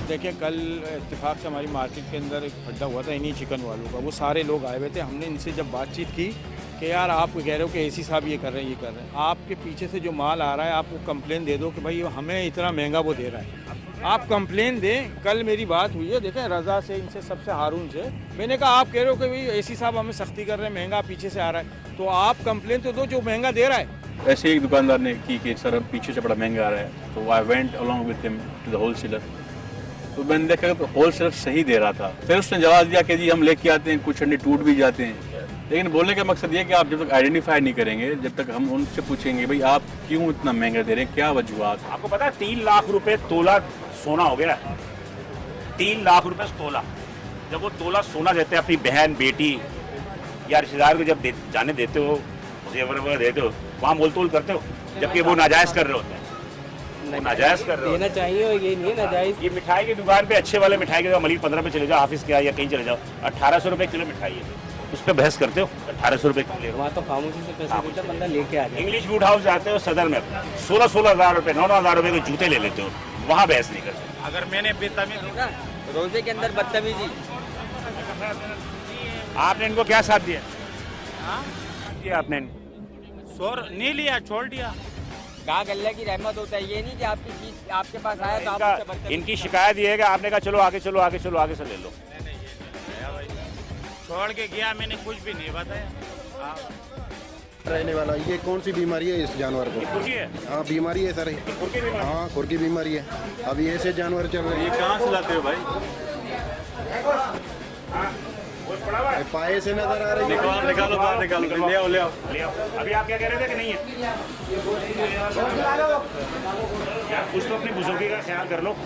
देखिए कल इत्तेफाक से हमारी मार्केट के अंदर एक खड्डा हुआ था इन्हीं चिकन वालों का। वो सारे लोग आए हुए थे। हमने इनसे जब बातचीत की कि यार आप कह रहे हो कि एसी साहब ये कर रहे हैं, ये कर रहे हैं, आपके पीछे से जो माल आ रहा है आप वो कंप्लेन दे दो कि भाई हमें इतना महंगा वो दे रहा है, आप कंप्लेन दें। कल मेरी बात हुई है, देखें रज़ा से, इनसे सबसे, हारून से। मैंने कहा आप कह रहे हो कि भाई एसी साहब हमें सख्ती कर रहे हैं, महंगा पीछे से आ रहा है, तो आप कंप्लेन तो दो जो महंगा दे रहा है। ऐसे एक दुकानदार ने की कि सर पीछे से बड़ा महंगा आ रहा है, तो I went along with him to the wholesaler. तो मैंने देखा तो होलसेलर सही दे रहा था। फिर उसने जवाब दिया कि जी हम लेके आते हैं, कुछ अंडे टूट भी जाते हैं। लेकिन बोलने का मकसद ये कि आप जब तक आइडेंटिफाई नहीं करेंगे, जब तक हम उनसे पूछेंगे भाई आप क्यों इतना महंगा दे रहे हैं, क्या वजूहत। आपको पता है 3 लाख रुपए तोला सोना हो गया। 3 लाख रुपए तोला। जब वो तोला सोना देते हैं अपनी बहन, बेटी या रिश्तेदार को, जब जाने देते हो, जेवर वगैरह देते हो, वहाँ मोल तोल करते हो, जबकि वो नाजायज कर रहे होते हैं। नाजायज कर रहे हो, देना चाहिए और ये नहीं नाजायज। ये मिठाई की दुकान पे अच्छे वाले मिठाई के मलिक 15 पे चले जाओ, हाफिज के या कहीं चले जाओ, 1800 रुपए किलो मिठाई है, उस पर बहस करते हो। 1800 रुपए किलो वहाँ तो खामोशी से पैसे देता बंदा लेके आ जाए। इंग्लिश फूड हाउस जाते हो सदर में, 16-16 हज़ार रुपए, 9-9 हज़ार रुपए के जूते ले लेते हो, वहाँ बहस नहीं करते। अगर मैंने बेतमीजी ना रोजे के अंदर बदतमीजी, आपने इनको क्या साथ दिया? आपने नहीं लिया, छोड़ दिया। कहा अल्लाह की रहमत होता है, ये नहीं कि आपकी चीज आपके पास आया तो आप उससे बदतमीजी। इनकी शिकायत ये है कि आपने कहा चलो आगे चलो, आगे चलो, आगे से ले लो। छोड़ के गया, मैंने कुछ भी नहीं बताया। रहने वाला ये कौन सी बीमारी है इस जानवर को? खुरकी है? हाँ बीमारी है सर, खुरकी बीमारी? हाँ खुर की बीमारी है। अभी ऐसे जानवर चल रहे ये हैं। कहाँ से लाते हो भाई? पाए से नजर आ रही है। निकालो बाहर, निकालो, ले आओ ले आओ। ले आओ। अभी आप क्या कह रहे थे कि नहीं है? यार कुछ तो अपनी बुजुर्गी का ख्याल कर लो।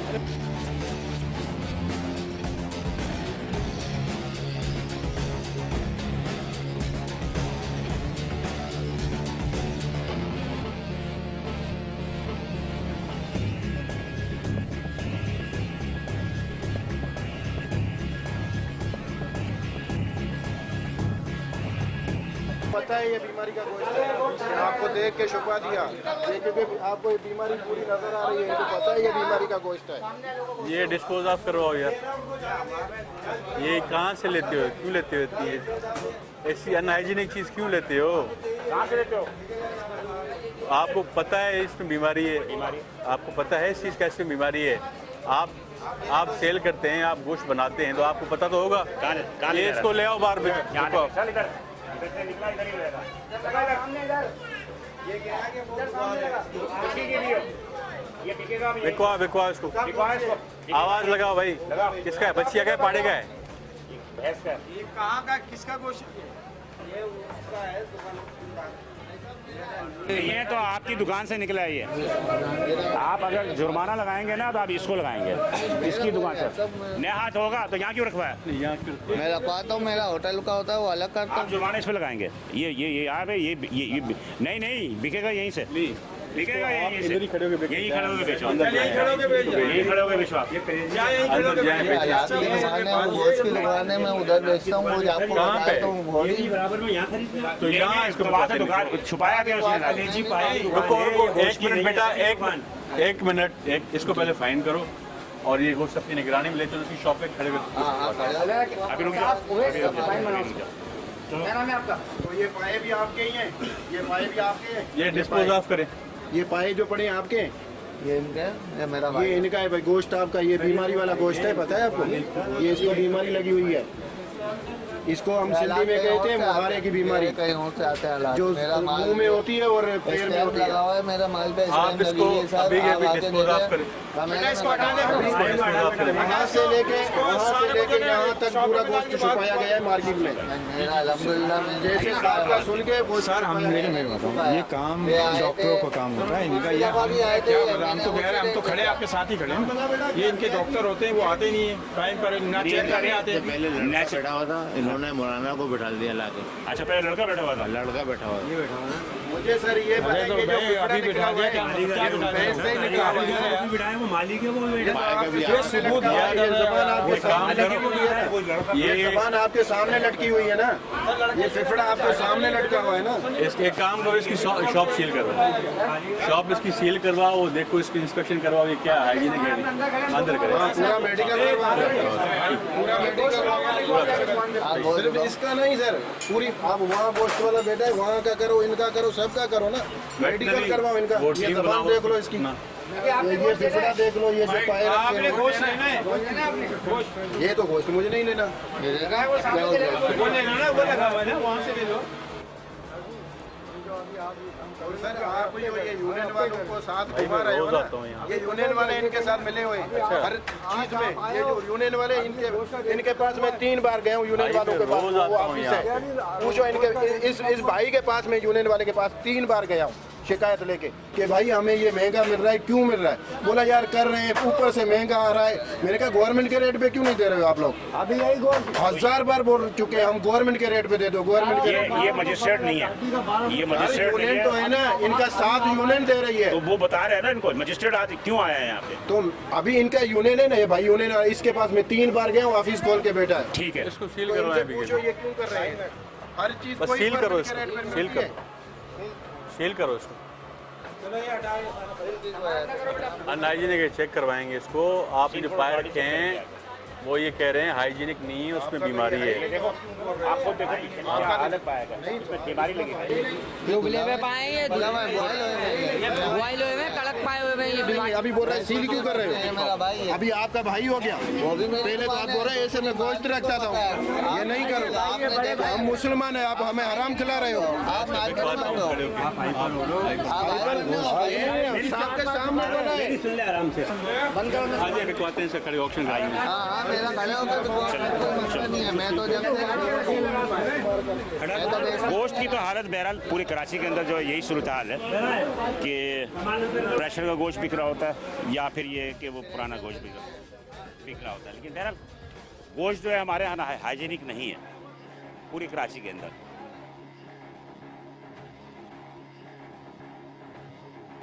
पता है ये बीमारी का गोश्त है, आपको देख के छुपा दिया ये, क्योंकि आपको ये बीमारी पूरी नजर आ रही है, तो पता है ये बीमारी का गोश्त है। ये डिस्पोज ऑफ करवाओ यार। ये कहाँ से लेते हो, क्यों लेते हो इतनी ऐसी अनहाइजीनिक चीज़ क्यों लेते हो? कहाँ से लेते हो? आपको पता है इसमें बीमारी है, आपको पता है इस चीज़ का इसमें बीमारी है। आप सेल करते हैं, आप गोश्त बनाते हैं, तो आपको पता तो होगा। ये इसको ले आओ बाहर में। बिकवा इसको, आवाज लगाओ भाई। किसका है? बच्चिया का है, पाड़े का है? ये कहाँ का, किसका गोश्त है? ये उसका है, ये तो आपकी दुकान से निकला है ये। आप अगर जुर्माना लगाएंगे ना तो आप इसको लगाएंगे, इसकी दुकान से। नया हाथ होगा तो यहाँ क्यों रखवाया? मैं रखवाता हूँ, मेरा होटल का होता है वो अलग करता आप जुर्माना इस पे लगाएंगे। ये आप ये नहीं बिकेगा यहीं से, बिकेगा यहीं से। यहीं खड़े होकर बेचो, यहीं खड़े होकर बेचो आप। गोश्त की दुकान है, मैं उधर बेचता हूँ, वो आपको बताता हूँ। तो यहाँ इसको दुकान छुपाया गया उसने। एक मिनट बेटा, एक मिनट, इसको पहले फाइन करो और ये गोश्त अपनी निगरानी में ले चलो, उसकी शॉप पे खड़े हुए। अभी रुक जाओ। क्या नाम है आपका? तो ये पाए भी आपके ही हैं, ये पाए भी आपके हैं। ये डिस्पोज ऑफ करें। ये पाए जो पड़े हैं आपके हैं? ये इनका है, ये मेरा भाई। ये इनका है भाई गोश्त आपका। ये बीमारी वाला गोश्त है, पता है आपको? ये इसको बीमारी लगी हुई है, इसको हम सिंधी में कहते हैं मुहारे की बीमारी, कहीं और से आते हैं जो मुंह में होती है और पैर में होती है। लगा हुआ है मेरा माल पे। आप इसको अभी डिस्पोज ऑफ करें। वहाँ से लेके यहाँ तक पूरा गोश्त छुपाया गया है मार्केट में। मेरा अल्हम्दुलिल्लाह जैसे साहब का सुन के वो सर हम मेरे बताऊँ, ये काम डॉक्टरों का काम होता है इनका। ये क्या पता, हम तो कह रहे हैं, हम तो खड़े आपके साथ ही खड़े हैं। ये इनके डॉक्टर होते हैं, वो आते नहीं है टाइम पर, ना चेक करने आते हैं। पहले लड़का बैठा हुआ था, इन्होंने मौलाना को बिठा दिया लाके। अच्छा, पहले लड़का बैठा हुआ था। लड़का बैठा हुआ था। मुझे सर ये पता है, ये जो अभी बिठा दिया क्या पैसे ही लिखा हुआ है। वो मालिक है वो ये सबूत दिया है, ये ज़बान आपके सामने लटकी हुई है। ये ज़बान आपके सामने लटकी हुई है ना, ये फिफड़ा आपके सामने लटका हुआ है ना। इसके एक काम करो, इसकी शॉप सील करवाओ, शॉप इसकी सील करवाओ, वो देखो इसकी इंस्पेक्शन करवाओ, ये क्या हाइजीनिक है, अंदर करें। पूरा मेडिकल पूरा मेडिकल सिर्फ इसका नहीं सर, पूरी आप वहाँ पोस्ट वाला बेटा है, वहाँ का करो, इनका करो, सबका करो ना, मेडिकल करवाओ इनका। ये ज़बान देख लो इसकी, ये फिफड़ा देख लो, ये जो पाए रखे हैं। गोश्त लेना है, ये तो गोश्त मुझे नहीं लेना। वो लेना ना, वो लगा हुआ है ना, वहाँ से ले लो। सर आप जो ये यूनियन वालों को साथ घुमा रहे हो ना, ये यूनियन वाले इनके साथ मिले हुए हैं हर चीज में। ये जो यूनियन वाले इनके पास मैं 3 बार गया हूँ यूनियन वालों के पास, वो ऑफिस है, पूछो इनके इस भाई के पास में यूनियन वाले के पास 3 बार गया हूँ शिकायत लेके कि भाई हमें ये महंगा मिल रहा है, क्यों मिल रहा है? बोला यार कर रहे हैं, ऊपर से महंगा आ रहा है। मैंने कहा गवर्नमेंट के रेट पे क्यों नहीं दे रहे हो आप लोग? अभी यही 1000 बार बोल चुके हैं हम, गवर्नमेंट के रेट पे दे दो, गवर्नमेंट के रेट। ये मजिस्ट्रेट नहीं है, ये मजिस्ट्रेट नहीं यूनियन तो है ना, इनका साथ यूनियन दे रही है। तो वो बता रहे हैं ना इनको, मजिस्ट्रेट आज क्यों आया है यहाँ पे? तो अभी इनका यूनियन है ना, ये भाई यूनियन, इसके पास में 3 बार गया हूँ, ऑफिस खोल के बैठा है। ठीक है, इसको सील तो करवाएं इनसे पूछो ये क्यों कर रहे हैं? हर चीज बस कोई सील करो गवर्नमेंट के इसको, रेट पे सील मिलती है। करो, सील करो इसको। अनहाइजीनिक चेक करवाएंगे इसको। आप जो पाए रखे हैं वो ये कह रहे हैं हाइजीनिक नहीं है, उसमें बीमारी है। आपको देखो हालत पाएगा, इसमें बीमारी लगेगी। उबले हुए पाए ये बॉयल हुए हैं, कड़क पाए हुए हैं, ये बीमारी। अभी बोल रहे हैं सील क्यों कर रहे हो? मेरा भाई है। अभी आपका भाई हो गया, पहले तो आप बोल रहे हैं ऐसे मैं गोश्त रखता था, ये नहीं करो। हम मुसलमान है, आप हमें हराम खिला रहे हो। आप मार्केट में हो, सबके सामने बोला है। सुन ले आराम से। आज रिकवाते हैं से खड़े ऑप्शन कराएंगे। हाँ मेरा खड़े होकर मसला नहीं है। मैं तो जब गोश्त की तो हालत बहरहाल पूरे कराची के अंदर जो है यही सूरत हाल है कि प्रेशर का गोश्त बिक रहा होता है, या फिर ये कि वो पुराना गोश्त बिक रहा होता है। लेकिन बहरहाल गोश्त जो है हमारे यहाँ हाइजीनिक नहीं है पूरी कराची के अंदर।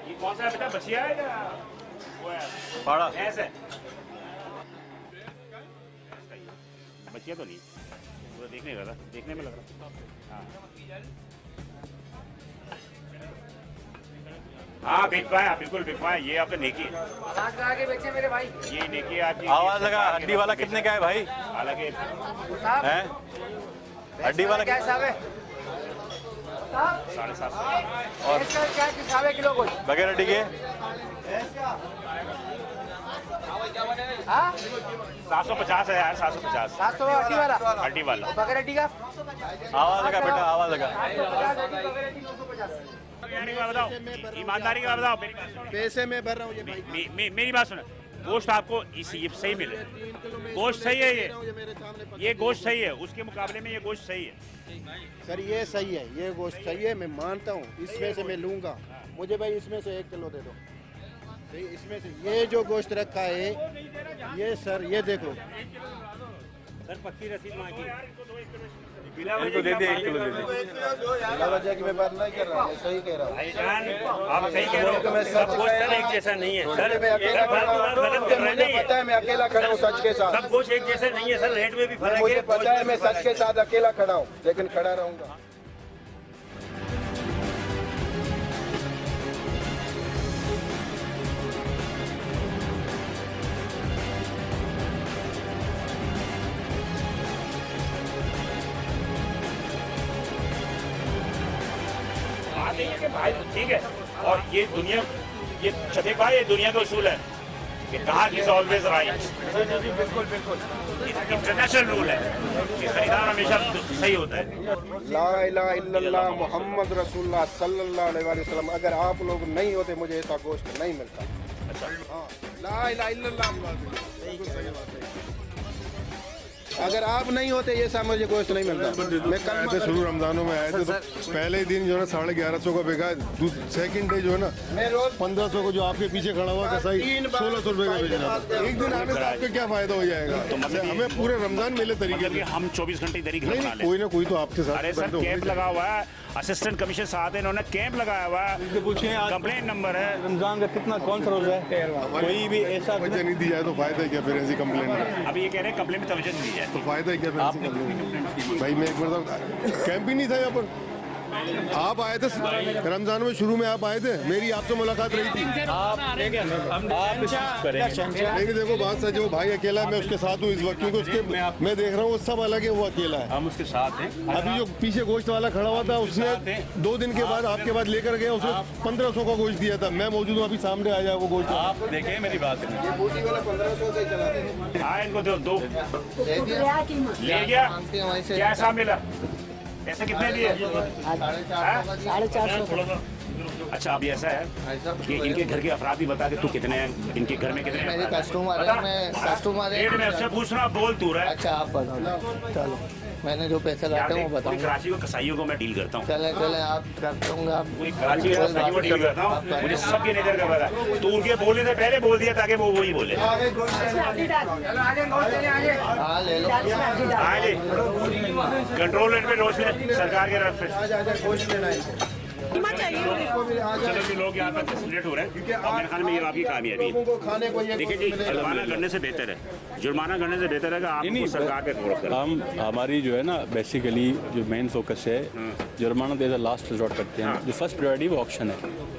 ये कौन सा बेटा बचिया है या वो है पाड़ा ऐसे? बचिया तो नहीं, पूरा देखने लगा, देखने में लग रहा। हाँ बिक पाया, बिल्कुल बिक पाया। ये आपने नेकी है, आगे बेचे मेरे भाई। ये नेकी है आपकी। आवाज लगा। हड्डी वाला कितने का है भाई? हालांकि हैं? हड्डी वाला क्या हिसाब है? 750 और क्या हिसाब है किलो गोश्त? बगैर हड्डी के 750 है यार, 750 700 हड्डी वाला, हड्डी वाला। बगैर हड्डी का आवाज लगा बेटा, आवाज लगा। बताओ, ईमानदारी का बताओ, मेरी बात सुनो। पैसे में भर रहा हूँ ये भाई। मेरी बात सुनो, गोश्त आपको ये सही मिले, गोश्त सही है, ये गोश्त सही है, उसके मुकाबले में ये गोश्त सही है। सर ये सही है, ये गोश्त सही है, मैं मानता हूँ, इसमें से मैं लूँगा। मुझे भाई इसमें से 1 किलो दे दो। इसमें से ये जो गोश्त रखा है, ये सर ये देखो सर, पक्की रसीद मांगी, इनको दे दे, 1 किलो दे दे। बिला वजह की मैं बात नहीं कर रहा हूँ, मैं सही कह रहा हूँ। आप सही कह रहे हो, सब गोश्त एक जैसा नहीं है सर। मैं अकेला खड़ा हूँ, मुझे पता है मैं अकेला खड़ा हूँ सच के साथ। सब गोश्त एक जैसे नहीं है सर, रेट में भी फर्क है। मुझे पता है मैं सच के साथ अकेला खड़ा हूँ, लेकिन खड़ा रहूँगा। भाई ठीक है, और ये दुनिया, ये शफीक भाई, ये दुनिया का उसूल है कि कहा इज ऑलवेज राइट। बिल्कुल बिल्कुल इंटरनेशनल रूल है कि खरीदार हमेशा सही होता है। ला इलाहा इल्लल्लाह मुहम्मद रसूलुल्लाह सल्लल्लाहु अलैहि वसल्लम, अगर आप लोग नहीं होते मुझे ऐसा गोश्त नहीं मिलता। हाँ, ला इलाहा इल्लल्लाह, बिल्कुल सही बात है। अगर आप नहीं होते ये सब मुझे गोश्त नहीं मिलता। मैं आए थे शुरू रमजानों में आए थे तो पहले ही दिन जो है ना 1150 का बिका, सेकंड डे जो है ना मैं रोज 1500 को, जो आपके पीछे खड़ा हुआ कसाई 1600 रुपए का बेच रहा था। एक दिन आने से आपको क्या फायदा हो जाएगा? हमें पूरे रमजान मेले तरीके से, हम 24 घंटे इधर ही घर नहीं बना नहीं, लें। कोई ना कोई तो आपके साथ अरे सर बैठे होंगे। कैंप लगा हुआ है, असिस्टेंट कमिश्नर साहब है, इन्होंने कैंप लगाया हुआ है, कंप्लेंट नंबर है। रमजान का कितना कौन सा रोजा है? कोई भी ऐसा तवज्जो नहीं दी जाए तो फायदा है क्या फिर ऐसी कंप्लेंट में? अभी ये कह रहे हैं कंप्लेंट में तवज्जो नहीं दी जाए। तो फायदा है क्या फिर ऐसी कंप्लेंट? भाई मैं एक बार कैंप ही नहीं था यहाँ पर, आप आए थे रमजान में, शुरू में आप आए थे, मेरी आपसे मुलाकात रही थी। लेकिन देखो बात सच है, वो भाई अकेला है, मैं उसके साथ हूँ इस वक्त, क्योंकि उसके मैं देख रहा हूँ वो सब अलग है, वो अकेला है। हम उसके साथ हैं। अभी जो पीछे गोश्त वाला खड़ा हुआ था उसने 2 दिन के बाद आपके बाद लेकर गया, उसने 1500 का गोश्त दिया था। मैं मौजूद हूँ, अभी सामने आ जाए वो गोश्त। आप देखें मेरी बात सुनिए। बूटी वाला 1500 से चला था। हाँ इनको दो दे दिया ले गया, मांगते हैं वहीं से। क्या हिसाब मिला? ऐसे कितने दिए? 450। अच्छा अभी ऐसा है कि इनके घर के अफराद भी बता दे, तू कितने हैं, इनके घर में कितने मेरे हैं? कस्टमर है, मैं कस्टमर है। रेट में उससे पूछ रहा, बोल तू रहा है। अच्छा आप बताओ, चलो मैंने जो पैसे यार लाते हैं देख, वो पूरी बताऊंगा। कराची को कसाईयों को मैं डील करता हूँ, चले चले आप करते होंगे आप। पूरी कराची को कसाईयों को डील करता हूँ, मुझे सबकी नजर का पता है। तू उनके बोलने से पहले बोल दिया ताकि वो वही बोले। हाँ ले लो। हाँ जी, कंट्रोल रेट पे रोज ले सरकार के रफ पे। गोश्त लेना है। चलो जी, लोग यहाँ पर फैसिलेट हो रहे हैं और मेरे ख्याल में ये आपकी कामयाबी है। लोगों को खाने को ये देखिए जी, जुर्माना करने से बेहतर है, जुर्माना करने से बेहतर है कि आपको सरकार पे फोर्स करें। हम हमारी जो है ना बेसिकली जो मेन फोकस है, जुर्माना दे लास्ट रिजॉर्ट करते हैं। जो फर्स्ट प्रायोरिटी वो ऑक्शन है,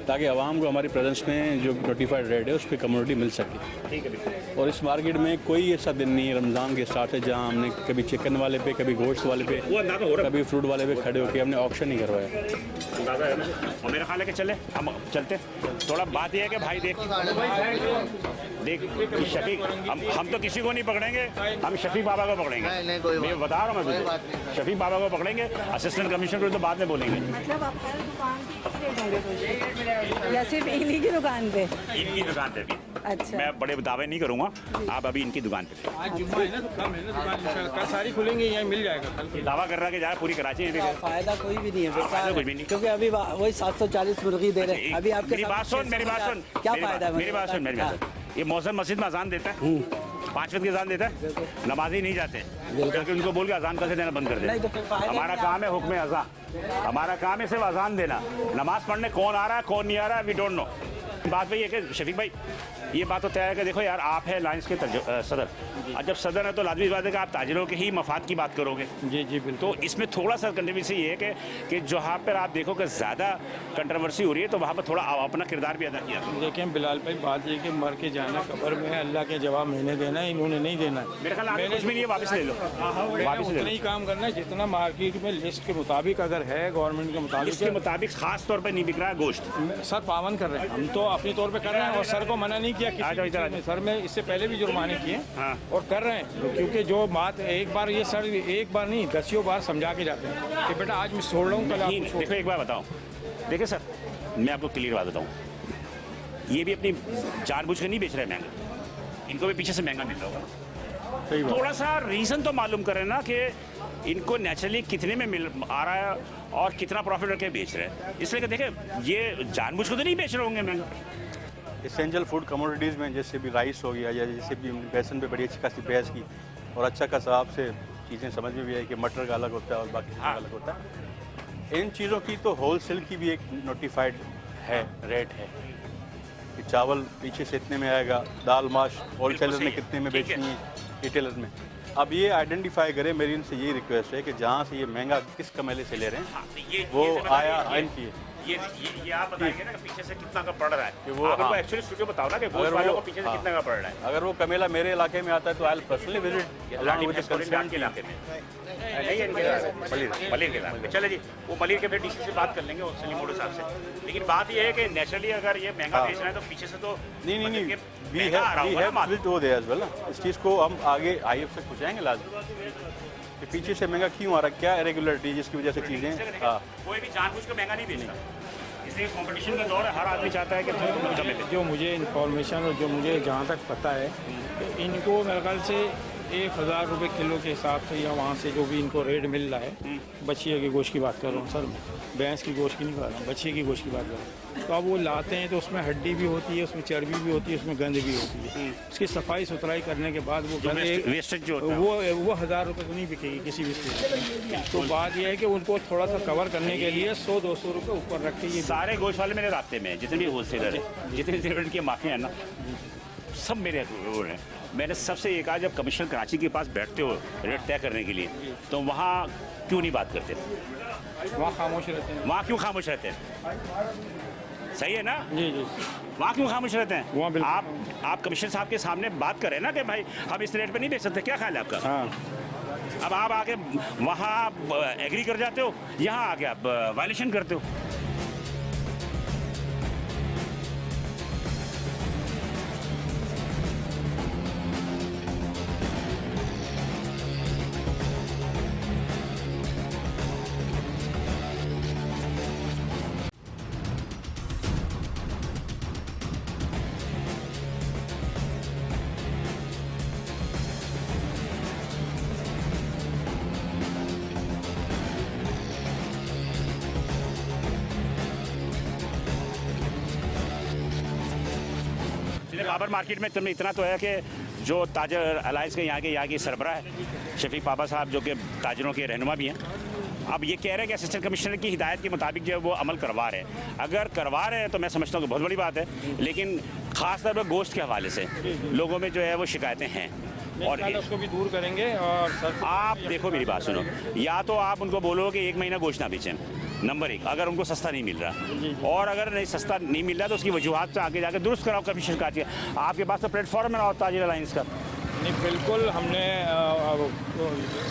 ताकि आवाम को हमारी प्रेजेंस में जो नोटिफाइड रेट है उस पर कम्युनिटी मिल सके। ठीक है, और इस मार्केट में कोई ऐसा दिन नहीं है रमज़ान के स्टार्ट है जहाँ हमने कभी चिकन वाले पे, कभी गोश्त वाले पे, वो अंदाजा हो रहा है, कभी फ्रूट वाले पे खड़े होकर हमने ऑक्शन नहीं करवाया। अंदाजा है ना। और मेरा ख्याल है कि चले हम चलते। थोड़ा बात यह है कि भाई देख कि शफीक, हम तो किसी को नहीं पकड़ेंगे, हम शफीक बाबा को पकड़ेंगे। नहीं, कोई बात मैं बता रहा हूँ, कोई मैं बात तुझे शफीक बाबा को पकड़ेंगे। असिस्टेंट कमिश्नर को तो बाद में बोलेंगे। मतलब आप हर दुकान की रेट या सिर्फ इन्हीं की दुकान पे? इनकी दुकान पे भी अच्छा। मैं बड़े दावे नहीं करूंगा, आप अभी इनकी दुकान पे थे। आज जुम्मा है ना, तो कम है ना दुकान, कल सारी खुलेंगी, यहीं मिल जाएगा कल। दावा कर रहा है कि जाए पूरी कराची में बिके। फायदा कोई भी नहीं है, फायदा बेकार कुछ भी नहीं। है। क्योंकि अभी वही 740 मुर्गी दे रहे हैं। अभी आपके मेरी बात सुन, मेरी बात सुन, क्या फायदा है? मेरी बात सुन, मेरी बात सुन। ये मौसम मस्जिद में अजान देता है, 5 वक्त की अजान देता है, नमाजी नहीं जाते, क्योंकि उनको बोल के अजान कैसे देना बंद कर नहीं तो दे। फिर फायदा हमारा क्या? काम है हुक्म अजान, हमारा काम है सिर्फ अजान देना। नमाज पढ़ने कौन आ रहा है कौन नहीं आ रहा है वी डोंट नो। बात भाई है कि शफीक भाई ये बात तो तय है कि देखो यार, आप है लाइन्स के सदर, और जब सदर है तो लाजमी बात है कि आप ताजिरों के ही मफाद की बात करोगे। जी जी बिल्कुल। तो इसमें थोड़ा सा कंट्रीब्यूशन ये है कि जहाँ पर आप देखो कि ज़्यादा कंट्रोवर्सी हो रही है तो वहाँ पर थोड़ा अपना किरदार भी अदा किया। देखें बिलाल भाई, बात ये कि मर के जाना कब्र में, अल्लाह के जवाब मैंने देना है, इन्होंने नहीं देना है। मेरे ख्याल में कुछ भी नहीं है, वापस ले लो, वापस ले उतना लो। ही काम करना है जितना मार्केट में लिस्ट के मुताबिक अगर है, गवर्नमेंट के मुताबिक इसके मुताबिक खास तौर पर नहीं बिक रहा है गोश्त। सर पावन कर रहे हैं, हम तो अपने तौर पे कर रहे हैं और सर को मना नहीं किया किसी जाओ, भी इधर आ चीज़ में। सर में इससे पहले भी जुर्माने किए हाँ। और कर रहे हैं, क्योंकि जो बात एक बार ये सर एक बार नहीं 10 बार समझा के जाते हैं कि बेटा आज मैं छोड़ रहा हूँ, कल नहीं, आपको देखो एक बार बताओ, देखिए सर मैं आपको क्लियर बात बताऊँ, ये भी अपनी जानबूझ के नहीं बेच रहे महंगा, इनको भी पीछे से महंगा मिल रहा होगा। सही बात। थोड़ा सा रीज़न तो मालूम करें ना कि इनको नेचुरली कितने में मिल आ रहा है और कितना प्रॉफिट रख के बेच रहे हैं। इसलिए कि देखें ये जानबूझ के तो नहीं बेच रहे होंगे महंगा। एसेंशियल फूड कमोडिटीज़ में जैसे भी राइस हो गया या जैसे भी बेसन पे बड़ी अच्छी खासी बहस की और अच्छा खासा आपसे चीज़ें समझ में भी आई कि मटर का अलग होता है और बाकी चीज़ों का अलग होता है। इन चीज़ों की तो होलसेल की भी एक नोटिफाइड है रेट है कि चावल पीछे से इतने में आएगा, दाल माश होलसेलर ने कितने में बेचनी है, रिटेलर में। अब ये आइडेंटिफाई करें, मेरी इनसे यही रिक्वेस्ट है कि जहाँ से ये महंगा किस कमेले से ले रहे हैं वो आया आइन की है। ये आप बताइए ना कि पीछे से कितना का पड़ रहा है कि वो आप हाँ। एक्चुअली स्टूडियो बताओ ना कि अगर गोश्त वालों वो- को पीछे से हाँ। कितना का पड़ रहा है। अगर वो कमेला मेरे इलाके में आता है तो I personally visit along with the concern के इलाके में नहीं है, इनके इलाके में। मलिर के इलाके में। चले जी, वो मलिर के फिर डीसी से बात कर लेंगे, सलीम मोडो साहब से। लेकिन बात ये है कि नेचुरली अगर ये महंगा हाँ। बेच रहे हैं तो पीछे से तो नहीं मतलब कि वी महंगा आ रहा होगा ना माल। हैव दे एज वेल ना। इस चीज़ को हम आगे आईएफ से पूछेंगे लाजमी कि पीछे से महंगा क्यों आ रहा है, क्या इरेगुलरिटी जिसकी वजह से चीज़ें। हाँ, कोई भी जानबूझ के महंगा नहीं बेचता, इसलिए कंपटीशन का दौर है, हर आदमी चाहता है कि थोड़ा कम में दे। जो मुझे इन्फॉर्मेशन और जो मुझे जहाँ तक पता है कि इनको मेरे ख्याल से 1000 रुपये किलो के हिसाब से या वहाँ से जो भी इनको रेट मिल रहा है, बछिए के गोश्त की बात कर रहा हूँ सर, भैंस की गोश्त की नहीं कर रहा हूँ, बछिए की गोश्त की बात कर रहा हूँ। तो अब वो लाते हैं तो उसमें हड्डी भी होती है, उसमें चर्बी भी होती है, उसमें गंद भी होती है। उसकी सफाई सुथराई करने के बाद वो गंद वेस्टेज जो होता है वो 1000 रुपये तो नहीं बिकेगी किसी भी स्टेज में। तो बात यह है कि उनको थोड़ा सा कवर करने के लिए 100-200 रुपये ऊपर रख के ये सारे गोश्त वाले मेरे रास्ते में हैं, जितने भी होलसेलर हैं, जितने रेस्टोरेंट के माफिया हैं ना, सब मेरे वो हैं। मैंने सबसे ये कहा, जब कमिश्नर कराची के पास बैठते हो रेट तय करने के लिए, तो वहाँ क्यों नहीं बात करते? वहाँ खामोश रहते हैं। वहाँ क्यों खामोश रहते हैं? सही है ना? जी जी। वहाँ क्यों खामोश रहते हैं? वहाँ बिल्कुल। आप कमिश्नर साहब के सामने बात करें ना कि भाई हम इस रेट पे नहीं बेच सकते, क्या ख्याल है आपका? हाँ। अब आप आके वहाँ एग्री कर जाते हो, यहाँ आके आप वायलेशन करते हो। बाबर मार्केट में तुम्हें इतना तो है कि जो ताजर अलायंस के यहाँ की सरबराह है शफीक पापा साहब, जो कि ताजरों के रहनुमा भी हैं, अब ये कह रहे हैं कि असिस्टेंट कमिश्नर की हिदायत के मुताबिक जो है वो अमल करवा रहे हैं। अगर करवा रहे हैं तो मैं समझता हूँ कि बहुत बड़ी बात है, लेकिन ख़ास तौर पर गोश्त के हवाले से लोगों में जो है वो शिकायतें हैं और उसको भी दूर करेंगे। और सर आप देखो मेरी बात सुनो, या तो आप उनको बोलो कि 1 महीना गोश्त ना बेचें, नंबर 1, अगर उनको सस्ता नहीं मिल रहा, और अगर नहीं सस्ता नहीं मिल रहा तो उसकी वजूहत से आगे जाकर दुरुस्त कराओ कमिश्नर का। आपके पास तो प्लेटफॉर्म है ताजिर अलायंस का। नहीं बिल्कुल, हमने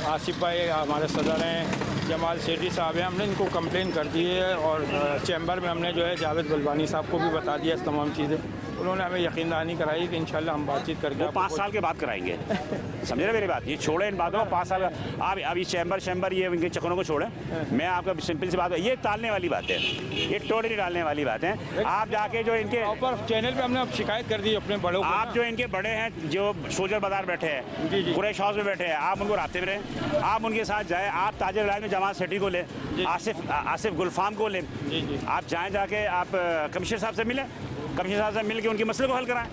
आसिफ भाई हमारे सदर हैं, जमाल सेठी साहब हैं, हमने इनको कंप्लेन कर दी है और चैम्बर में हमने जो है जावेद बलवानी साहब को भी बता दिया इस तमाम चीज़ें। उन्होंने हमें यकीन दहानी कराई कि इंशाल्लाह हम बातचीत करके 5 साल के बाद कराएंगे। समझे ना मेरी बात, ये छोड़े इन बातों को, 5 साल आप ये चैम्बर ये इनके चक्करों को छोड़ें। मैं आपका सिंपल सी बात है, ये टालने वाली बात है, ये टोटली टालने वाली बात है। आप जाके जो इनके ऊपर चैनल पे हमने अब शिकायत कर दी अपने बड़ों को। आप जो इनके बड़े हैं, जो सोजर बाजार बैठे हैं, कुरैश हाउस में बैठे हैं, आप उनको रास्ते में रहें, आप उनके साथ जाए, आप ताजिर अलायंस में जमाल सेठी को लें, आसिफ गुलफाम को लें, आप जाएँ, जाके आप कमिश्नर साहब से मिलें, कमिश्नर साहब से मिल के उनके मसले को हल कराएं।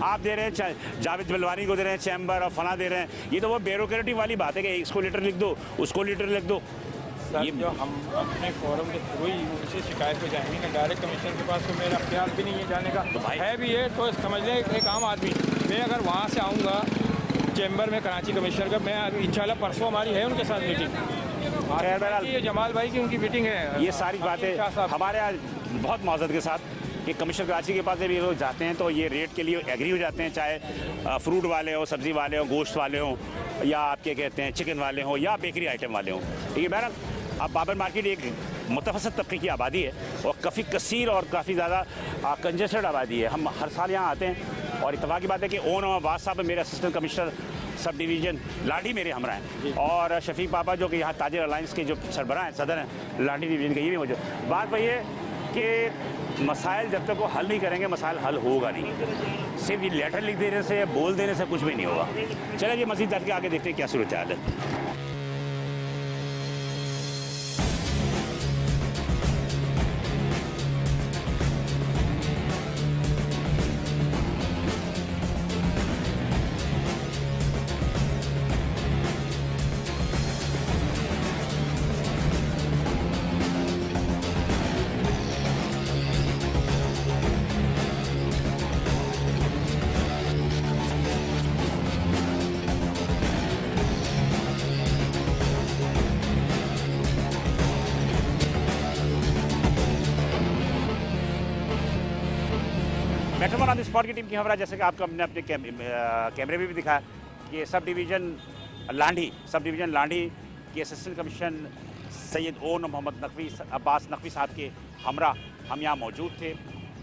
आप दे रहे हैं जावेद बलवानी को दे रहे हैं चैम्बर और फला दे रहे हैं, ये तो वो ब्यूरोक्रेटी वाली बात है कि इसको लीटर लिख दो, उसको लीटर लिख दो। ये जो हम अपने फोरम के थ्रू ही उनसे शिकायत पे जाएंगे ना, डायरेक्ट कमिश्नर के पास तो मेरा ख्याल भी नहीं है जाने का। तो भाई है भी है तो समझ लें एक आम आदमी, मैं अगर वहाँ से आऊँगा चैम्बर में कराची कमिश्नर का, मैं इंशाल्लाह परसों हमारी है उनके साथ मीटिंग, ये जमाल भाई की उनकी मीटिंग है। ये सारी बातें हमारे आज बहुत मौजूद के साथ कि कमिश्नर कराची के पास जब ये लोग जाते हैं तो ये रेट के लिए एग्री हो जाते हैं, चाहे फ्रूट वाले हो, सब्ज़ी वाले हो, गोश्त वाले हो, या आपके कहते हैं चिकन वाले हो, या बेकरी आइटम वाले हो। ठीक है बहरहाल, अब बाबर मार्केट एक मुतवसत तबके की आबादी है और काफ़ी कसीर और काफ़ी ज़्यादा कंजेस्टेड आबादी है। हम हर साल यहाँ आते हैं और इत्तफाक की बात है कि ओन अब्बास साहब मेरे असिस्टेंट कमिश्नर सब डिवीज़न लाडी मेरे हमरा हैं, और शफीक पापा जो कि यहाँ ताजिर अलायंस के जो सरबराह हैं, सदर हैं लाडी डिवीज़न के, ये भी मौजूद। बात वही है कि मसाइल जब तक वो हल नहीं करेंगे, मसाइल हल होगा नहीं। सिर्फ ये लेटर लिख देने से, बोल देने से कुछ भी नहीं होगा। चलिए मज़ीद करके आगे देखते हैं क्या सूरत हाल है। मेट्रोमोन ऑन द स्पॉट की टीम की खबर है, जैसे कि आपको हमने अपने कैमरे में भी दिखाया कि सब डिवीज़न लांढी के असिस्टेंट कमिश्नर सैयद ओन मोहम्मद नकवी अब्बास नकवी साहब के हमरा हम यहाँ मौजूद थे।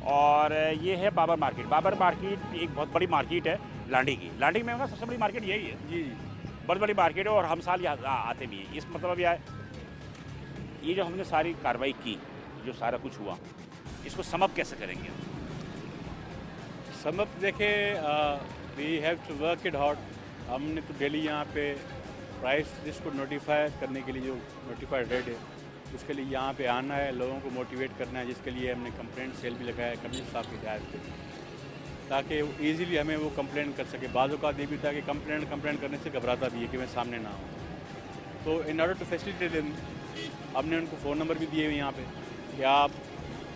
और ये है बाबर मार्केट एक बहुत बड़ी मार्केट है लांढी की। लांढी में होगा सबसे बड़ी मार्केट यही है जी, बहुत बड़ी मार्केट है और हम साल यहाँ आते भी हैं। इस मतलब यह है ये जो हमने सारी कार्रवाई की, जो सारा कुछ हुआ, इसको समअप कैसे करेंगे? समअप देखें, we have to work it hard. हमने तो डेली यहाँ पे प्राइस लिस्ट को नोटिफाई करने के लिए जो नोटिफाइड रेट है उसके लिए यहाँ पे आना है, लोगों को मोटिवेट करना है, जिसके लिए हमने कंप्लेंट सेल भी लगाया है कमिश्नर साहब की हिदायत पे, ताकि ईज़िली हमें वो कंप्लेंट कर सके। बाज़ औक़ात ये भी था कि कंप्लेंट करने से घबराता भी है कि मैं सामने ना आऊँ। तो in order to facilitate them हमने उनको फ़ोन नंबर भी दिए हुए यहाँ पे कि आप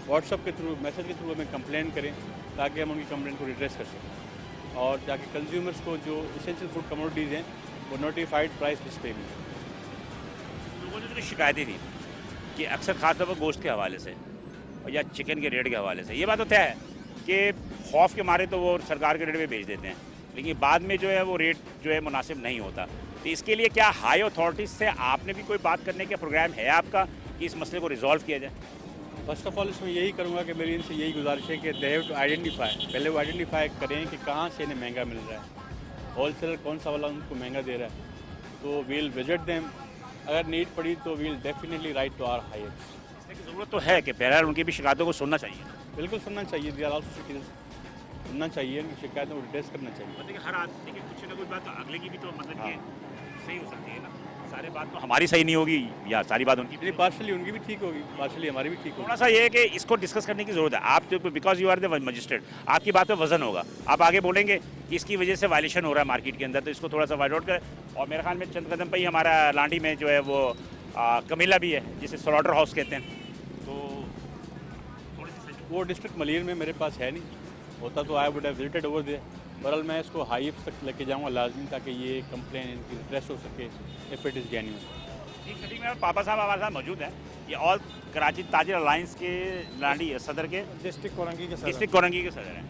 व्हाट्सअप के थ्रू, मैसेज के थ्रू हमें कंप्लेंट करें ताकि हम उनकी कंप्लेंट को रिड्रेस कर सकें और ताकि कंज्यूमर्स को जो एसेंशियल फूड कमोडिटीज़ हैं वो नोटिफाइड प्राइस लिस्ट पे मिले। लोगों ने जो शिकायतें थी कि अक्सर खासतौर पर गोश्त के हवाले से या चिकन के रेट के हवाले से, ये बात तो तय है कि खौफ के मारे तो वो सरकार के रेट में बेच देते हैं, लेकिन बाद में जो है वो रेट जो है मुनासिब नहीं होता। तो इसके लिए क्या हाई अथॉरिटीज़ से आपने भी कोई बात करने का प्रोग्राम है आपका कि इस मसले को रिजॉल्व किया जाए? फर्स्ट ऑफ ऑल इसमें यही करूँगा कि मेरी इनसे यही गुजारिश है कि दे हैव टू आइडेंटिफाई, पहले वो आइडेंटिफाई करें कि कहाँ से इन्हें महंगा मिल रहा है, होल सेलर कौन सा वाला उनको महंगा दे रहा है। तो वील विजिट देम, अगर नीड पड़ी तो we'll definitely write to our highers. इसकी ज़रूरत तो है कि बहरहाल उनकी भी शिकायतों को सुनना चाहिए। बिल्कुल सुनना चाहिए, दे आर आल्सो सिटीजंस, सुनना चाहिए, उनकी शिकायतों को रिड्रेस करना चाहिए। मतलब हर आदमी की कुछ ना कुछ बात तो अगले की भी तो मतलब कि सही हो सकती है ना, सारी बात तो हमारी सही नहीं होगी या सारी बात उनकी नहीं, पार्शली उनकी भी ठीक होगी, पार्शली हमारी भी ठीक होगी। थोड़ा सा ये है कि इसको डिस्कस करने की ज़रूरत है। आप जो because you are the magistrate, आपकी बात पे वजन होगा, आप आगे बोलेंगे कि इसकी वजह से वायलेशन हो रहा है मार्केट के अंदर, तो इसको थोड़ा सा फाइंड आउट करें। और मेरे ख्याल में चंद कदम पर ही हमारा लांडी में जो है वो कमीला भी है जिसे स्लॉटर हाउस कहते हैं, तो थोड़ी सी वो डिस्ट्रिक्ट मलिर में मेरे पास है नहीं, होता तो I would have visited over there. बहरहाल मैं इसको हाइप्स तक लेके जाऊंगा लाजमी, ताकि ये कंप्लेन इनकी रिड्रेस हो सके इफ़ इट इज़ जेन्युइन। ठीक है, पापा साहब हमारे साथ मौजूद हैं, ये ऑल कराची ताजिर अलायंस के लांडी सदर के डिस्ट्रिक्ट कोरंगी के सदर हैं।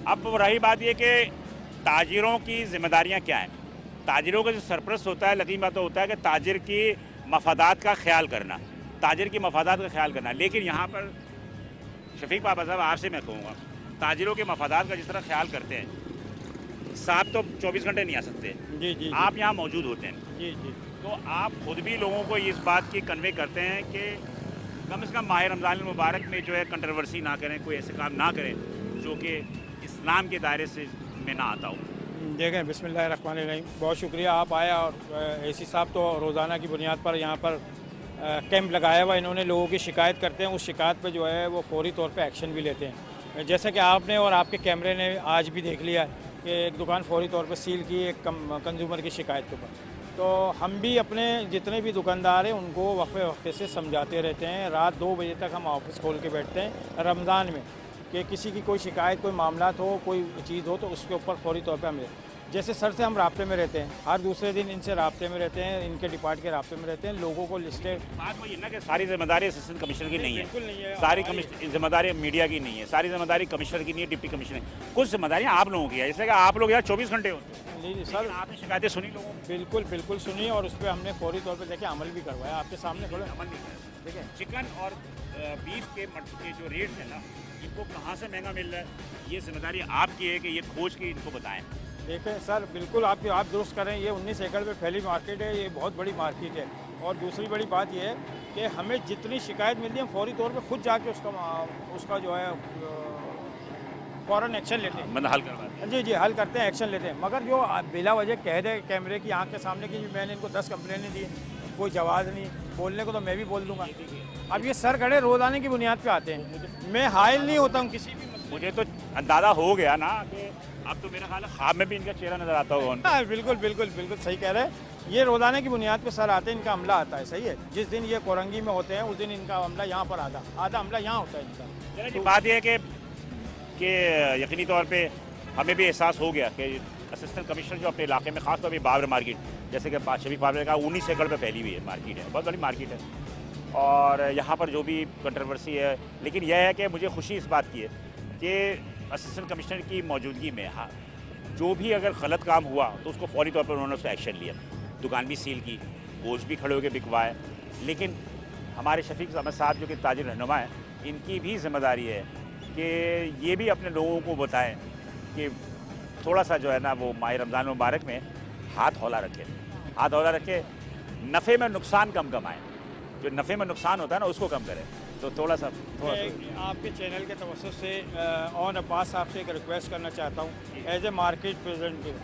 अब रही बात ये कि ताजिरों की जिम्मेदारियाँ क्या हैं। ताजिरों का जो सरपरस्त होता है, लकीम बात तो होता है कि ताजिर की मफादात का ख्याल करना, ताजिर की मफादात का ख्याल करना। लेकिन यहाँ पर शफीक पापा साहब आपसे मैं कहूँगा, ताजिरों के मफादात का जिस तरह ख्याल करते हैं, साहब तो 24 घंटे नहीं आ सकते, जी, आप यहाँ मौजूद होते हैं, जी, तो आप खुद भी लोगों को इस बात की कन्वे करते हैं कि कम से कम माह रमज़ान मुबारक में जो है कंट्रोवर्सी ना करें, कोई ऐसे काम ना करें जो कि इस्लाम के दायरे से में ना आता हो। देखें, बिस्मिल्लाहिर्रहमानिर्रहीम, बहुत शुक्रिया आप आए। और एसी साहब तो रोज़ाना की बुनियाद पर यहाँ पर कैंप लगाया हुआ, इन्होंने लोगों की शिकायत करते हैं, उस शिकायत पे जो है वो फौरी तौर पे एक्शन भी लेते हैं। जैसा कि आपने और आपके कैमरे ने आज भी देख लिया कि एक दुकान फौरी तौर पे सील की एक कंज्यूमर की शिकायत के ऊपर। तो हम भी अपने जितने भी दुकानदार हैं उनको वक्फे वक्फे से समझाते रहते हैं। रात 2 बजे तक हम ऑफिस खोल के बैठते हैं रमज़ान में कि किसी की कोई शिकायत, कोई मामला हो, कोई चीज़ हो तो उसके ऊपर फौरी तौर पे हम जैसे सर से हम राब्ते में रहते हैं, हर दूसरे दिन इनसे राब्ते में रहते हैं, इनके डिपार्ट के राब्ते में रहते हैं, लोगों को लिस्टेड। बात वही है ना कि सारी जिम्मेदारी असिस्टेंट कमिश्नर की नहीं बिल्कुल नहीं है, है। सारी जिम्मेदारी मीडिया की नहीं है, सारी जिम्मेदारी कमिश्नर की नहीं है, डिप्टी कमिश्नर की। कुछ जिम्मेदारियाँ आप लोगों की है, इसलिए आप लोग यहाँ 24 घंटे होते हैं। नहीं सर, आपने शिकायतें सुनी लोगों को? बिल्कुल सुनिए और उस पर हमने फौरी तौर पे देखिए अमल भी करवाया आपके सामने। थोड़ा अमल नहीं है। देखिए, चिकन और बीफ के जो रेट्स हैं ना, इनको कहाँ से महंगा मिल रहा है, ये जिम्मेदारी आपकी है कि ये खोज के इनको बताएं। देखें सर, बिल्कुल आप दुरुस्त करें, ये 19 एकड़ पे फैली मार्केट है, ये बहुत बड़ी मार्केट है। और दूसरी बड़ी बात ये है कि हमें जितनी शिकायत मिलती है हम फौरी तौर पे खुद जाके उसका जो है फ़ौरन एक्शन लेते हैं, मतलब हल करवाते हैं। जी हल करते हैं, एक्शन लेते हैं। मगर जो बिला वजह कह दे कैमरे की आँख के सामने कि मैंने इनको 10 कंप्लेनें दी, कोई जवाब नहीं, बोलने को तो मैं भी बोल दूँगा। अब ये सर खड़े रोज़ाने की बुनियाद पर आते हैं, मैं हायल नहीं होता हूँ किसी भी। मुझे तो अंदाज़ा हो गया ना कि अब तो मेरा ख्याल है ख्वाब में भी इनका चेहरा नज़र आता होगा। हाँ, बिल्कुल सही कह रहे हैं। ये रोज़ाना की बुनियाद पे सर आते हैं, इनका हमला आता है, सही है। जिस दिन ये कोरंगी में होते हैं उस दिन इनका हमला यहाँ पर आधा हमला यहाँ होता है इनका। तो बात यह है कि यकीनी तौर पे हमें भी एहसास हो गया कि असिस्टेंट कमिश्नर जो अपने इलाके में खासतौर पर बाबर मार्केट, जैसे कि शफीक पावर ने कहा, 19 एकड़ पर फैली हुई है मार्केट है, बहुत बड़ी मार्केट है। और यहाँ पर जो भी कंट्रोवर्सी है, लेकिन यह है कि मुझे खुशी इस बात की है कि असिस्टेंट कमिश्नर की मौजूदगी में जो भी अगर गलत काम हुआ तो उसको फौरी तौर पर उन्होंने उसका एक्शन लिया, दुकान भी सील की, गोश्त भी खड़े होकर बिकवाए। लेकिन हमारे शफीक अहमद साहब जो कि ताजिर रहनुमा है, इनकी भी जिम्मेदारी है कि ये भी अपने लोगों को बताएं कि थोड़ा सा जो है ना वो माह रमज़ान मुबारक में हाथ हौला रखे, नफ़े में नुकसान कम आए, जो नफ़े में नुकसान होता है ना उसको कम करें। तो थोड़ा सा आपके चैनल के तवज्जुह से ऑन अब्बास साहब से एक रिक्वेस्ट करना चाहता हूँ एज ए मार्केट प्रेजेंटेटिव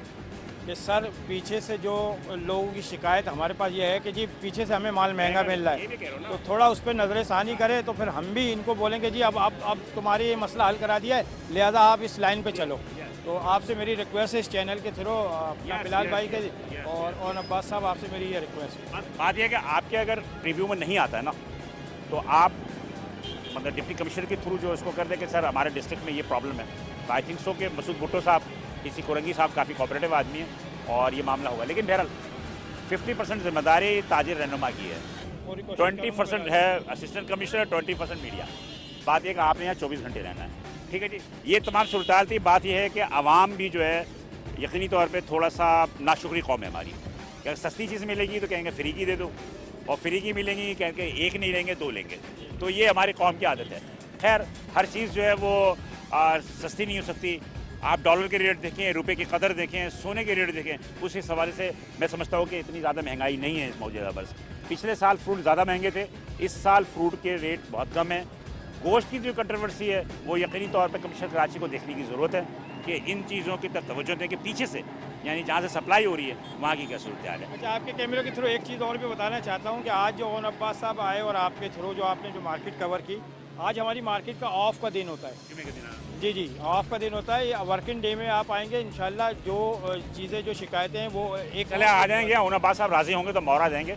कि सर पीछे से जो लोगों की शिकायत हमारे पास ये है कि जी पीछे से हमें माल महंगा मिल रहा है, तो थोड़ा उस पर नज़रसानी करें तो फिर हम भी इनको बोलेंगे जी अब तुम्हारी ये मसला हल करा दिया है, लिहाजा आप इस लाइन पे चलो। तो आपसे मेरी रिक्वेस्ट है इस चैनल के थ्रू अपना बिलाल भाई के और अब्बास साहब आपसे मेरी ये रिक्वेस्ट है। बात यह है कि आपके अगर प्रीव्यू में नहीं आता है ना, तो आप मतलब डिप्टी कमिश्नर के थ्रू जो इसको कर दे कि सर हमारे डिस्ट्रिक्ट में ये प्रॉब्लम है, तो आई थिंक सो कि मसूद भुट्टो साहब, किसी कोरंगी साहब काफ़ी कोऑपरेटिव आदमी है और ये मामला होगा। लेकिन बहरहाल 50% जिम्मेदारी ताजिर रहनुमा की है, 20% है असिस्टेंट कमिश्नर, 20% मीडिया। बात यह कि आपने यहाँ 24 घंटे रहना है, ठीक है जी। ये तमाम सूरत थी। बात यह है कि आवाम भी जो है यकीनी तौर पे थोड़ा सा नाशुक्री कौम है हमारी। अगर सस्ती चीज़ मिलेगी तो कहेंगे फ्री की दे दो, और फ्री की मिलेंगी कहेंगे एक नहीं लेंगे दो लेंगे। तो ये हमारी कौम की आदत है। खैर हर चीज़ जो है वो सस्ती नहीं हो सकती। आप डॉलर के रेट देखें, रुपए की कदर देखें, सोने के रेट देखें, उस हवाले से मैं समझता हूँ कि इतनी ज़्यादा महंगाई नहीं है इस मौजूदा बरस। पिछले साल फ्रूट ज़्यादा महंगे थे, इस साल फ्रूट के रेट बहुत कम है। गोश्त की जो कंट्रोवर्सी है वो यकीनी तौर पर कमिश्नर कराची को देखने की ज़रूरत है कि इन चीज़ों की तरफ तवज्जो दें कि पीछे से यानी जहाँ से सप्लाई हो रही है वहाँ की क्या सूरत हाल है। अच्छा, आपके कैमरे के थ्रू एक चीज़ और भी बताना चाहता हूँ कि आज जो ओन अब्बास साहब आए और आपके थ्रू जो आपने जो मार्केट कवर की, आज हमारी मार्केट का ऑफ का दिन होता है। जी ऑफ का दिन होता है। वर्किंग डे में आप आएंगे इंशाल्लाह, जो चीज़ें जो शिकायतें हैं वो एक चले आ जाएंगे। ओन अब्बास साहब राजी होंगे तो मोहरा देंगे।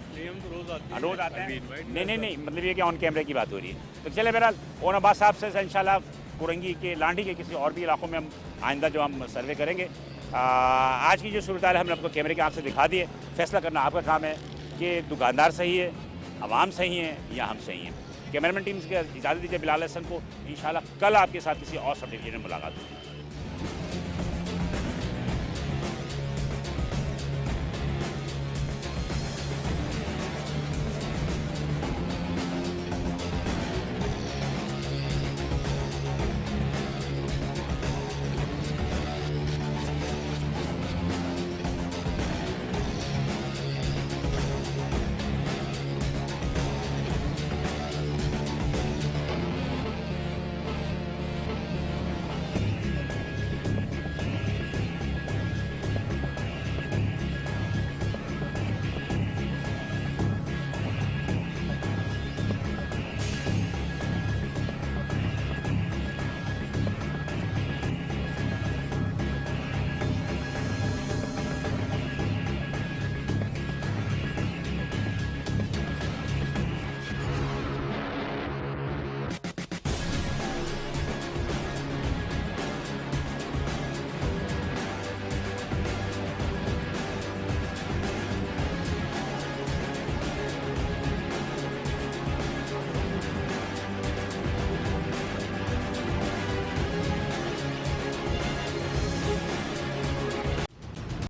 रोज आते हैं। नहीं मतलब ये कि ऑन कैमरे की बात हो रही है। तो चले बहरहाल ओन अब्बास साहब से इंशाल्लाह कुरंगी के, लांडी के किसी और भी इलाकों में हम आइंदा जो हम सर्वे करेंगे। आज की जो सूरत हाल है हमने आपको कैमरे के आँख से दिखा दी है। फैसला करना आपका काम है कि दुकानदार सही है, आवाम सही है या हम सही हैं। कैमरामैन टीम से इजाज़त दीजिए बिलाल हसन को। इंशाल्लाह कल आपके साथ किसी और सब डिवीजन में मुलाकात होगी।